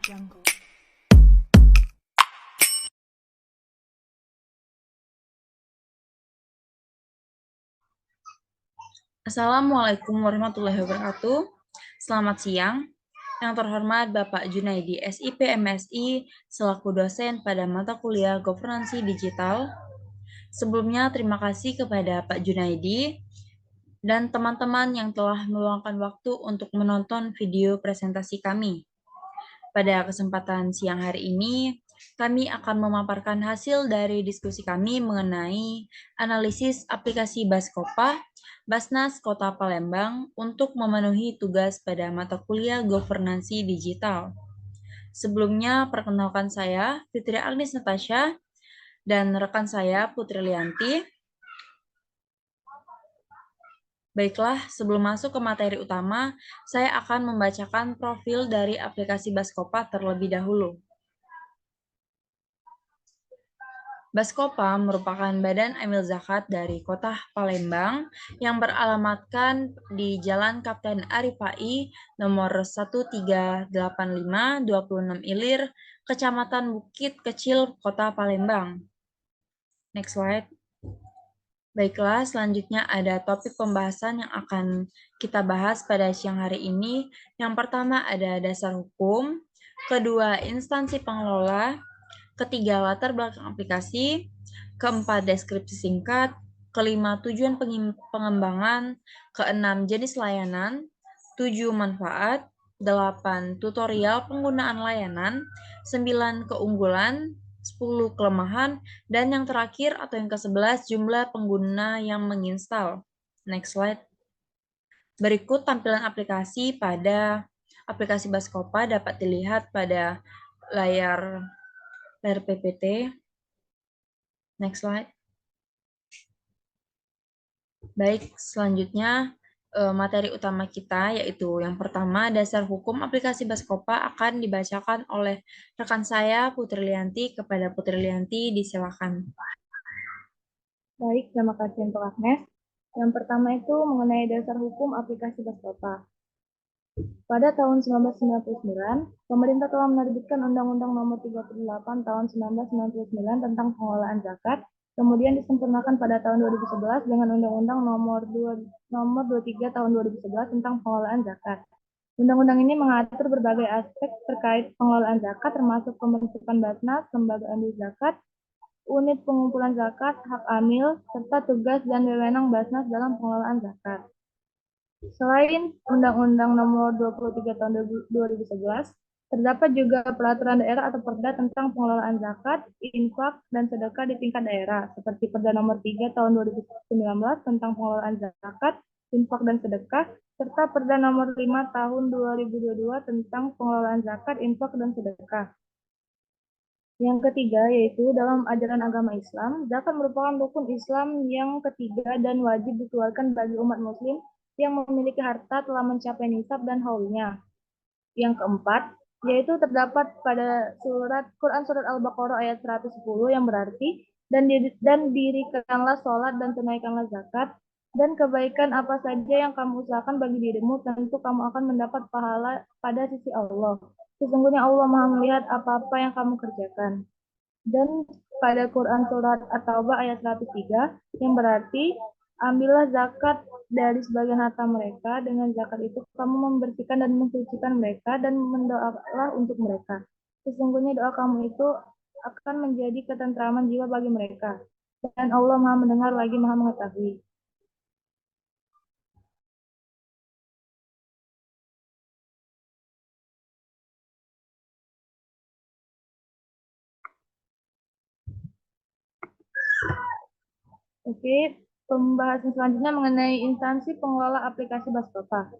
Jungle. Assalamualaikum warahmatullahi wabarakatuh. Selamat siang. Yang terhormat Bapak Junaidi, SIP MSI, selaku dosen pada mata kuliah Governansi Digital. Sebelumnya, terima kasih kepada Pak Junaidi dan teman-teman yang telah meluangkan waktu untuk menonton video presentasi kami. Pada kesempatan siang hari ini, kami akan memaparkan hasil dari diskusi kami mengenai analisis aplikasi Baskopa, Basnas Kota Palembang untuk memenuhi tugas pada mata kuliah Governansi Digital. Sebelumnya, perkenalkan saya Fitri Agnes Natasha dan rekan saya Putri Lianti. Baiklah, sebelum masuk ke materi utama, saya akan membacakan profil dari aplikasi Baskopa terlebih dahulu. Baskopa merupakan badan amil zakat dari Kota Palembang yang beralamatkan di Jalan Kapten Arifai nomor 1385 26 Ilir, Kecamatan Bukit Kecil, Kota Palembang. Next slide. Baiklah, selanjutnya ada topik pembahasan yang akan kita bahas pada siang hari ini. Yang pertama ada dasar hukum, kedua instansi pengelola, ketiga latar belakang aplikasi, keempat deskripsi singkat, kelima tujuan pengembangan, keenam jenis layanan, 7 manfaat, 8 tutorial penggunaan layanan, 9 keunggulan, 10 kelemahan, dan yang terakhir atau yang ke-11 jumlah pengguna yang menginstal. Next slide. Berikut tampilan aplikasi pada aplikasi Baskopa dapat dilihat pada layar PPT. Next slide. Baik, selanjutnya materi utama kita yaitu yang pertama dasar hukum aplikasi Baskopa akan dibacakan oleh rekan saya Putri Lianti. Kepada Putri Lianti, disilakan. Baik, terima kasih untuk Agnes. Yang pertama itu mengenai dasar hukum aplikasi Baskopa. Pada tahun 1999, pemerintah telah menerbitkan Undang-Undang Nomor 38 Tahun 1999 tentang pengelolaan zakat, kemudian disempurnakan pada tahun 2011 dengan Undang-Undang Nomor 23 Tahun 2011 tentang pengelolaan zakat. Undang-undang ini mengatur berbagai aspek terkait pengelolaan zakat, termasuk pembentukan Basnas, lembaga amil zakat, unit pengumpulan zakat, hak amil, serta tugas dan wewenang Basnas dalam pengelolaan zakat. Selain Undang-Undang Nomor 23 Tahun 2011, terdapat juga peraturan daerah atau Perda tentang pengelolaan zakat, infak, dan sedekah di tingkat daerah, seperti Perda Nomor 3 Tahun 2019 tentang pengelolaan zakat, infak, dan sedekah, serta Perda Nomor 5 Tahun 2022 tentang pengelolaan zakat, infak, dan sedekah. Yang ketiga yaitu dalam ajaran agama Islam, zakat merupakan rukun Islam yang ketiga dan wajib dikeluarkan bagi umat muslim yang memiliki harta telah mencapai nisab dan haulnya. Yang keempat, yaitu terdapat pada Quran Surat Al-Baqarah ayat 110 yang berarti, dan dirikanlah sholat dan tunaikanlah zakat, dan kebaikan apa saja yang kamu usahakan bagi dirimu, tentu kamu akan mendapat pahala pada sisi Allah. Sesungguhnya Allah Maha melihat apa-apa yang kamu kerjakan. Dan pada Quran Surat At-Taubah ayat 103 yang berarti, ambillah zakat dari sebagian harta mereka, dengan zakat itu kamu membersihkan dan mensucikan mereka dan mendoalah untuk mereka. Sesungguhnya doa kamu itu akan menjadi ketentraman jiwa bagi mereka. Dan Allah Maha mendengar lagi Maha mengetahui. Oke, pembahasan selanjutnya mengenai instansi pengelola aplikasi Baskopa.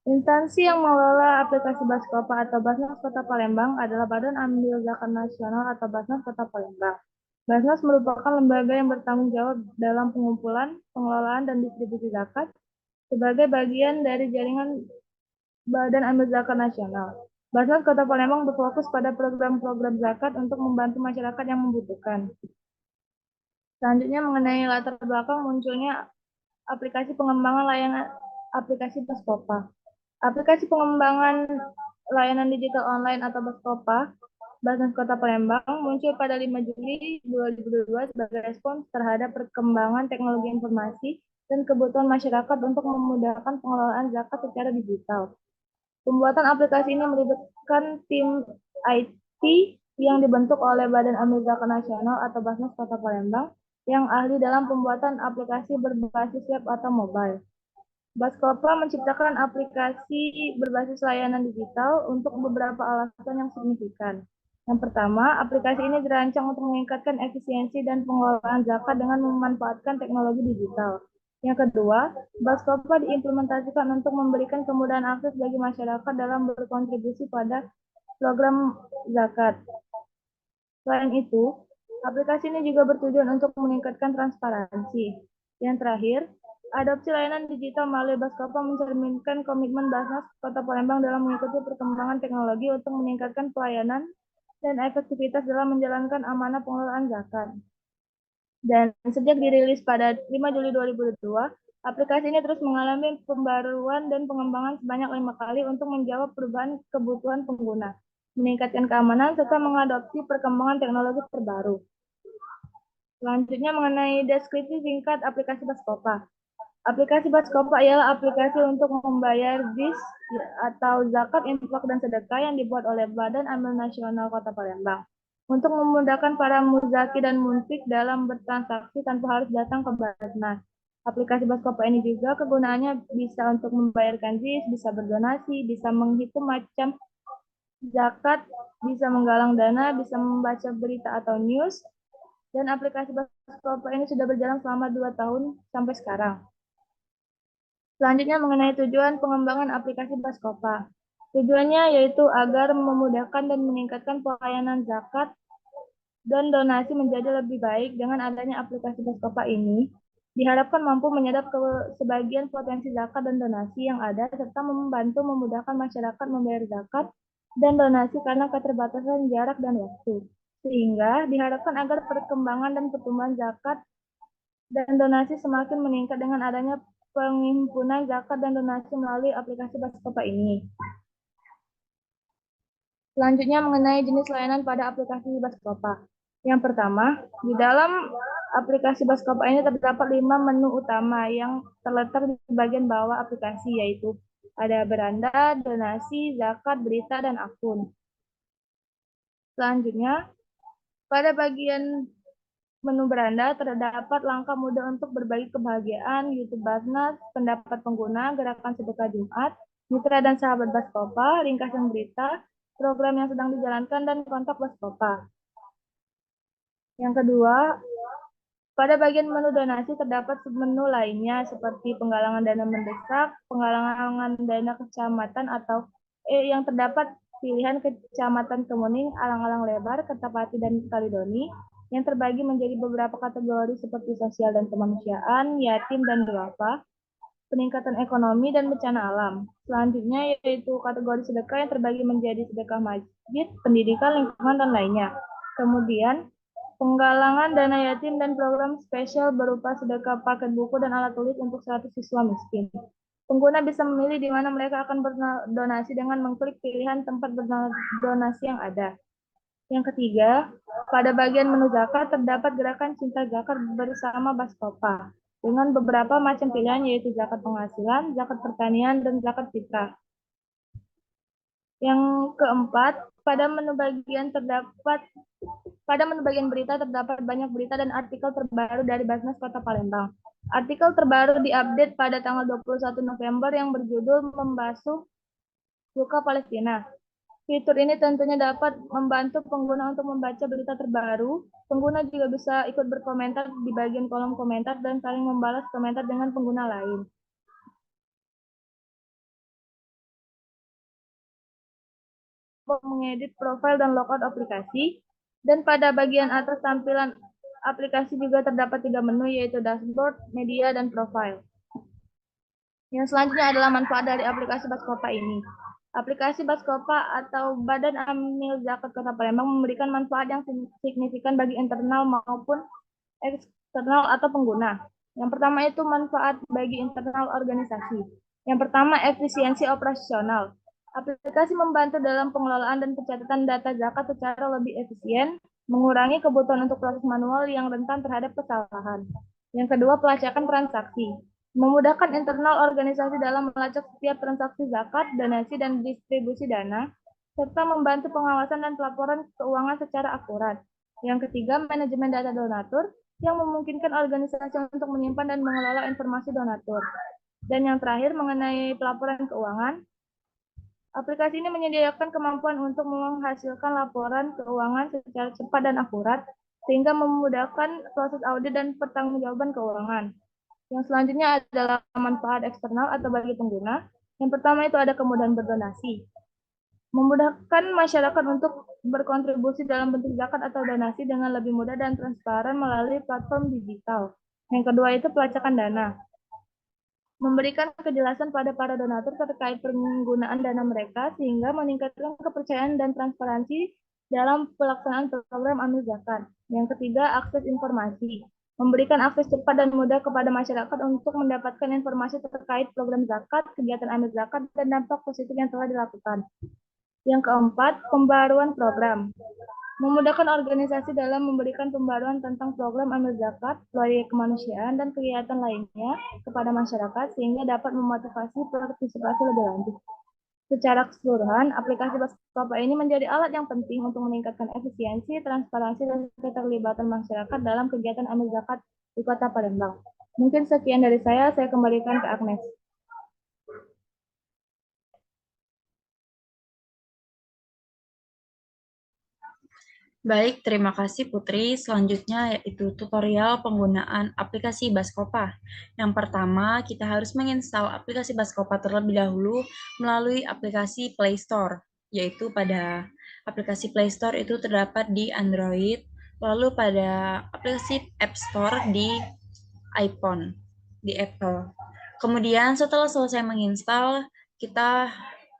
Instansi yang mengelola aplikasi Baskopa atau Basnas Kota Palembang adalah Badan Amil Zakat Nasional atau Basnas Kota Palembang. Basnas merupakan lembaga yang bertanggung jawab dalam pengumpulan, pengelolaan, dan distribusi zakat sebagai bagian dari jaringan Badan Amil Zakat Nasional. Basnas Kota Palembang berfokus pada program-program zakat untuk membantu masyarakat yang membutuhkan. Selanjutnya mengenai latar belakang munculnya aplikasi pengembangan layanan aplikasi Baskopa. Aplikasi pengembangan layanan digital online atau Baskopa, Basnas Kota Palembang muncul pada 5 Juli 2022 sebagai respons terhadap perkembangan teknologi informasi dan kebutuhan masyarakat untuk memudahkan pengelolaan zakat secara digital. Pembuatan aplikasi ini melibatkan tim IT yang dibentuk oleh Badan Amil Zakat Nasional atau Basnas Kota Palembang yang ahli dalam pembuatan aplikasi berbasis web atau mobile. Baskopa menciptakan aplikasi berbasis layanan digital untuk beberapa alasan yang signifikan. Yang pertama, aplikasi ini dirancang untuk meningkatkan efisiensi dan pengelolaan zakat dengan memanfaatkan teknologi digital. Yang kedua, Baskopa diimplementasikan untuk memberikan kemudahan akses bagi masyarakat dalam berkontribusi pada program zakat. Selain itu, aplikasi ini juga bertujuan untuk meningkatkan transparansi. Yang terakhir, adopsi layanan digital melalui Baskopa mencerminkan komitmen Basnas Kota Palembang dalam mengikuti perkembangan teknologi untuk meningkatkan pelayanan dan efektivitas dalam menjalankan amanah pengelolaan zakat. Dan sejak dirilis pada 5 Juli 2022, aplikasi ini terus mengalami pembaruan dan pengembangan sebanyak 5 kali untuk menjawab perubahan kebutuhan pengguna, meningkatkan keamanan, serta mengadopsi perkembangan teknologi terbaru. Selanjutnya mengenai deskripsi singkat aplikasi Baskopa. Aplikasi Baskopa ialah aplikasi untuk membayar BIS atau zakat, infak, dan sedekah yang dibuat oleh Badan Amil Nasional Kota Palembang untuk memudahkan para muzaki dan munfik dalam bertransaksi tanpa harus datang ke Basnas. Aplikasi Baskopa ini juga kegunaannya bisa untuk membayarkan BIS, bisa berdonasi, bisa menghitung macam zakat, bisa menggalang dana, bisa membaca berita atau news, dan aplikasi Baskopa ini sudah berjalan selama 2 tahun sampai sekarang. Selanjutnya mengenai tujuan pengembangan aplikasi Baskopa. Tujuannya yaitu agar memudahkan dan meningkatkan pelayanan zakat dan donasi menjadi lebih baik. Dengan adanya aplikasi Baskopa ini, diharapkan mampu menyadap ke sebagian potensi zakat dan donasi yang ada, serta membantu memudahkan masyarakat membayar zakat dan donasi karena keterbatasan jarak dan waktu. Sehingga diharapkan agar perkembangan dan pertumbuhan zakat dan donasi semakin meningkat dengan adanya penghimpunan zakat dan donasi melalui aplikasi Baskopa ini. Selanjutnya mengenai jenis layanan pada aplikasi Baskopa. Yang pertama, di dalam aplikasi Baskopa ini terdapat 5 menu utama yang terletak di bagian bawah aplikasi, yaitu ada beranda, donasi, zakat, berita, dan akun. Selanjutnya, pada bagian menu beranda terdapat langkah mudah untuk berbagi kebahagiaan, YouTube Basnas, pendapat pengguna, gerakan sedekah Jumat, mitra dan sahabat Baskopa, ringkasan berita, program yang sedang dijalankan, dan kontak Baskopa. Yang kedua, pada bagian menu donasi terdapat submenu lainnya seperti penggalangan dana mendesak, penggalangan dana kecamatan atau yang terdapat pilihan kecamatan Kemuning, Alang-alang Lebar, Kertapati, dan Kalidoni, yang terbagi menjadi beberapa kategori seperti sosial dan kemanusiaan, yatim dan duafa, peningkatan ekonomi, dan bencana alam. Selanjutnya yaitu kategori sedekah yang terbagi menjadi sedekah masjid, pendidikan, lingkungan, dan lainnya. Kemudian penggalangan dana yatim dan program spesial berupa sedekah paket buku dan alat tulis untuk 100 siswa miskin. Pengguna bisa memilih di mana mereka akan berdonasi dengan mengklik pilihan tempat berdonasi yang ada. Yang ketiga, pada bagian menu zakat terdapat gerakan cinta zakat bersama Baskopa dengan beberapa macam pilihan yaitu zakat penghasilan, zakat pertanian, dan zakat fitrah. Yang keempat, pada menu bagian berita terdapat banyak berita dan artikel terbaru dari Basnas Kota Palembang. Artikel terbaru diupdate pada tanggal 21 November yang berjudul Membasuh Luka Palestina. Fitur ini tentunya dapat membantu pengguna untuk membaca berita terbaru. Pengguna juga bisa ikut berkomentar di bagian kolom komentar dan saling membalas komentar dengan pengguna lain. Mengedit profil dan logout aplikasi. Dan pada bagian atas tampilan aplikasi juga terdapat 3 menu yaitu dashboard, media, dan profile. Yang selanjutnya adalah manfaat dari aplikasi Baskopa ini. Aplikasi Baskopa atau Badan Amil Zakat Kota Palembang memberikan manfaat yang signifikan bagi internal maupun eksternal atau pengguna. Yang pertama itu manfaat bagi internal organisasi. Yang pertama efisiensi operasional. Aplikasi membantu dalam pengelolaan dan pencatatan data zakat secara lebih efisien, mengurangi kebutuhan untuk proses manual yang rentan terhadap kesalahan. Yang kedua, pelacakan transaksi. Memudahkan internal organisasi dalam melacak setiap transaksi zakat, donasi, dan distribusi dana, serta membantu pengawasan dan pelaporan keuangan secara akurat. Yang ketiga, manajemen data donatur yang memungkinkan organisasi untuk menyimpan dan mengelola informasi donatur. Dan yang terakhir, mengenai pelaporan keuangan, aplikasi ini menyediakan kemampuan untuk menghasilkan laporan keuangan secara cepat dan akurat, sehingga memudahkan proses audit dan pertanggungjawaban keuangan. Yang selanjutnya adalah manfaat eksternal atau bagi pengguna. Yang pertama itu ada kemudahan berdonasi. Memudahkan masyarakat untuk berkontribusi dalam bentuk zakat atau donasi dengan lebih mudah dan transparan melalui platform digital. Yang kedua itu pelacakan dana. Memberikan kejelasan pada para donatur terkait penggunaan dana mereka sehingga meningkatkan kepercayaan dan transparansi dalam pelaksanaan program amil zakat. Yang ketiga, akses informasi. Memberikan akses cepat dan mudah kepada masyarakat untuk mendapatkan informasi terkait program zakat, kegiatan amil zakat, dan dampak positif yang telah dilakukan. Yang keempat, pembaruan program. Memudahkan organisasi dalam memberikan pembaruan tentang program amil zakat, proyek kemanusiaan, dan kegiatan lainnya kepada masyarakat sehingga dapat memotivasi partisipasi lebih lanjut. Secara keseluruhan, aplikasi Baskopa ini menjadi alat yang penting untuk meningkatkan efisiensi, transparansi, dan keterlibatan masyarakat dalam kegiatan amil zakat di Kota Palembang. Mungkin sekian dari saya kembalikan ke Agnes. Baik, terima kasih Putri. Selanjutnya yaitu tutorial penggunaan aplikasi Baskopa. Yang pertama, kita harus menginstal aplikasi Baskopa terlebih dahulu melalui aplikasi Play Store, yaitu pada aplikasi Play Store itu terdapat di Android, lalu pada aplikasi App Store di iPhone, di Apple. Kemudian setelah selesai menginstal, kita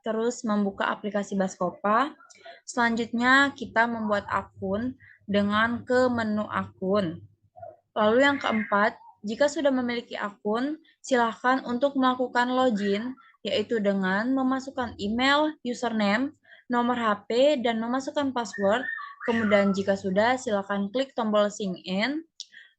terus membuka aplikasi Baskopa. Selanjutnya kita membuat akun dengan ke menu akun. Lalu yang keempat, jika sudah memiliki akun, silakan untuk melakukan login, yaitu dengan memasukkan email, username, nomor HP, dan memasukkan password. Kemudian jika sudah, silakan klik tombol sign in.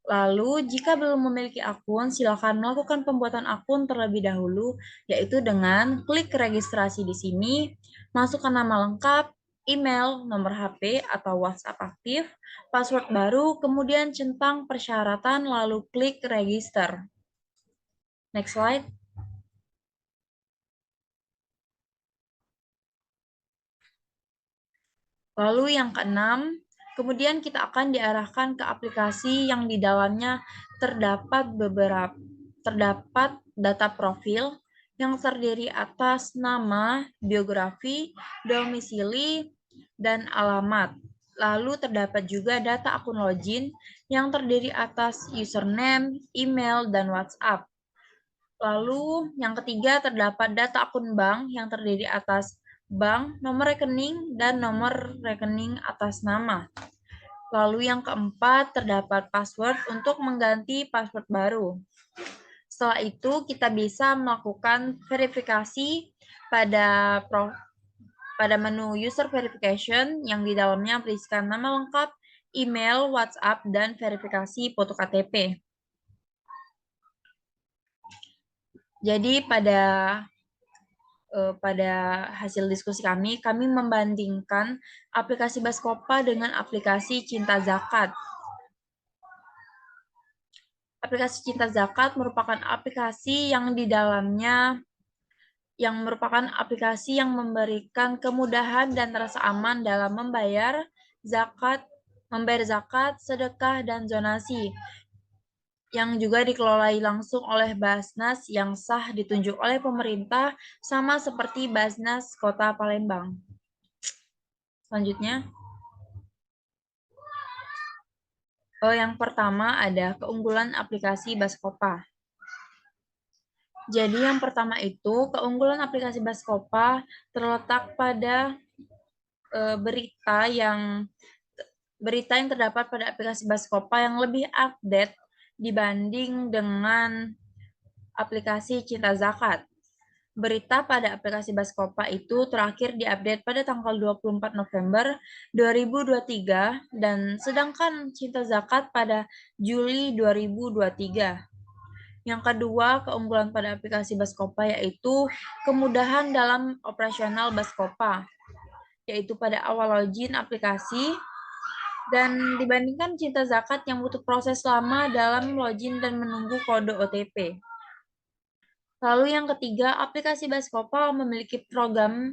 Lalu, jika belum memiliki akun, silakan melakukan pembuatan akun terlebih dahulu, yaitu dengan klik registrasi di sini, masukkan nama lengkap, email, nomor HP, atau WhatsApp aktif, password baru, kemudian centang persyaratan, lalu klik register. Next slide. Lalu yang keenam, kemudian kita akan diarahkan ke aplikasi yang di dalamnya terdapat data profil yang terdiri atas nama, biografi, domisili, dan alamat. Lalu terdapat juga data akun login yang terdiri atas username, email, dan WhatsApp. Lalu yang ketiga terdapat data akun bank yang terdiri atas bank, nomor rekening, dan nomor rekening atas nama. Lalu yang keempat terdapat password untuk mengganti password baru. Setelah itu kita bisa melakukan verifikasi pada menu user verification yang di dalamnya berisikan nama lengkap, email, WhatsApp, dan verifikasi foto KTP. Jadi pada hasil diskusi kami membandingkan aplikasi Baskopa dengan aplikasi Cinta Zakat. Aplikasi Cinta Zakat merupakan aplikasi yang di dalamnya merupakan aplikasi yang memberikan kemudahan dan rasa aman dalam membayar zakat, sedekah, dan zonasi, yang juga dikelola langsung oleh Basnas yang sah ditunjuk oleh pemerintah, sama seperti Basnas Kota Palembang. Selanjutnya, yang pertama ada keunggulan aplikasi Baskopa. Jadi yang pertama itu, keunggulan aplikasi Baskopa terletak pada berita yang terdapat pada aplikasi Baskopa yang lebih update dibanding dengan aplikasi Cinta Zakat. Berita pada aplikasi Baskopa itu terakhir diupdate pada tanggal 24 November 2023 dan sedangkan Cinta Zakat pada Juli 2023. Yang kedua, keunggulan pada aplikasi Baskopa yaitu kemudahan dalam operasional Baskopa, yaitu pada awal login aplikasi dan dibandingkan Cinta Zakat yang butuh proses lama dalam login dan menunggu kode OTP. Lalu yang ketiga, aplikasi Baskopa memiliki program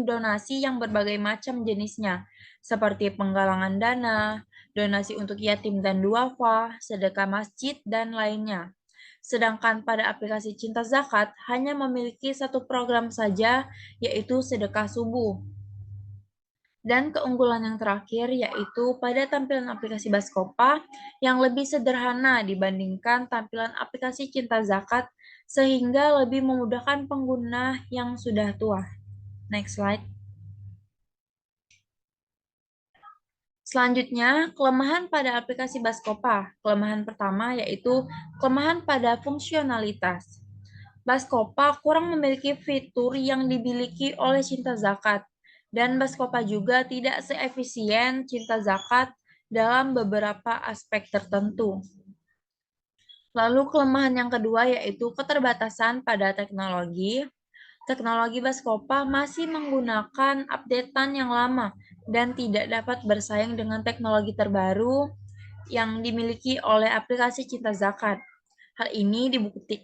donasi yang berbagai macam jenisnya, seperti penggalangan dana, donasi untuk yatim dan duafa, sedekah masjid, dan lainnya. Sedangkan pada aplikasi Cinta Zakat hanya memiliki satu program saja, yaitu sedekah subuh. Dan keunggulan yang terakhir yaitu pada tampilan aplikasi Baskopa yang lebih sederhana dibandingkan tampilan aplikasi Cinta Zakat sehingga lebih memudahkan pengguna yang sudah tua. Next slide. Selanjutnya, kelemahan pada aplikasi Baskopa. Kelemahan pertama yaitu kelemahan pada fungsionalitas. Baskopa kurang memiliki fitur yang dimiliki oleh Cinta Zakat, dan Baskopa juga tidak seefisien Cinta Zakat dalam beberapa aspek tertentu. Lalu kelemahan yang kedua yaitu keterbatasan pada teknologi. Teknologi Baskopa masih menggunakan updatean yang lama dan tidak dapat bersaing dengan teknologi terbaru yang dimiliki oleh aplikasi Cinta Zakat. Hal ini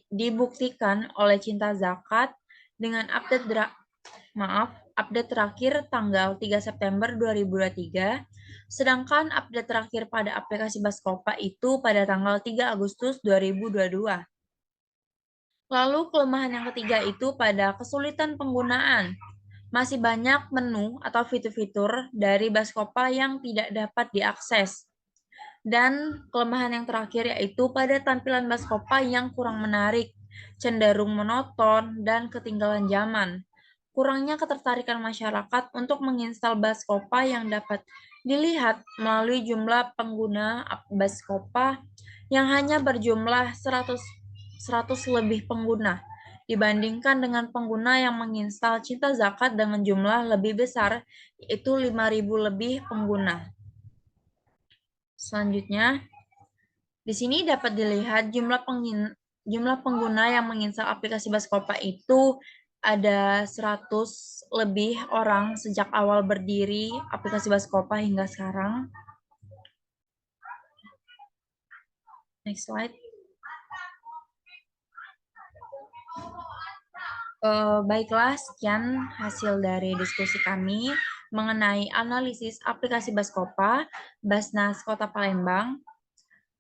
dibuktikan oleh Cinta Zakat dengan update terakhir tanggal 3 September 2023, sedangkan update terakhir pada aplikasi Baskopa itu pada tanggal 3 Agustus 2022. Lalu kelemahan yang ketiga itu pada kesulitan penggunaan. Masih banyak menu atau fitur-fitur dari Baskopa yang tidak dapat diakses. Dan kelemahan yang terakhir yaitu pada tampilan Baskopa yang kurang menarik, cenderung monoton, dan ketinggalan zaman. Kurangnya ketertarikan masyarakat untuk menginstal Baskopa yang dapat dilihat melalui jumlah pengguna Baskopa yang hanya berjumlah 100 lebih pengguna, dibandingkan dengan pengguna yang menginstal Cinta Zakat dengan jumlah lebih besar, yaitu 5.000 lebih pengguna. Selanjutnya, di sini dapat dilihat jumlah pengguna yang menginstal aplikasi Baskopa itu ada 100 lebih orang sejak awal berdiri aplikasi Baskopa hingga sekarang. Next slide. Baiklah, sekian hasil dari diskusi kami mengenai analisis aplikasi Baskopa, Basnas Kota Palembang.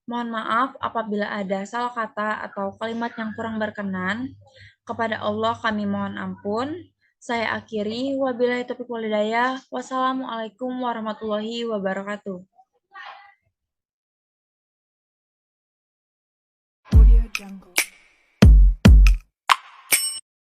Mohon maaf apabila ada salah kata atau kalimat yang kurang berkenan. Kepada Allah kami mohon ampun. Saya akhiri. Wabillahi taufiq wal hidayah. Wassalamualaikum warahmatullahi wabarakatuh. Audio Jungle.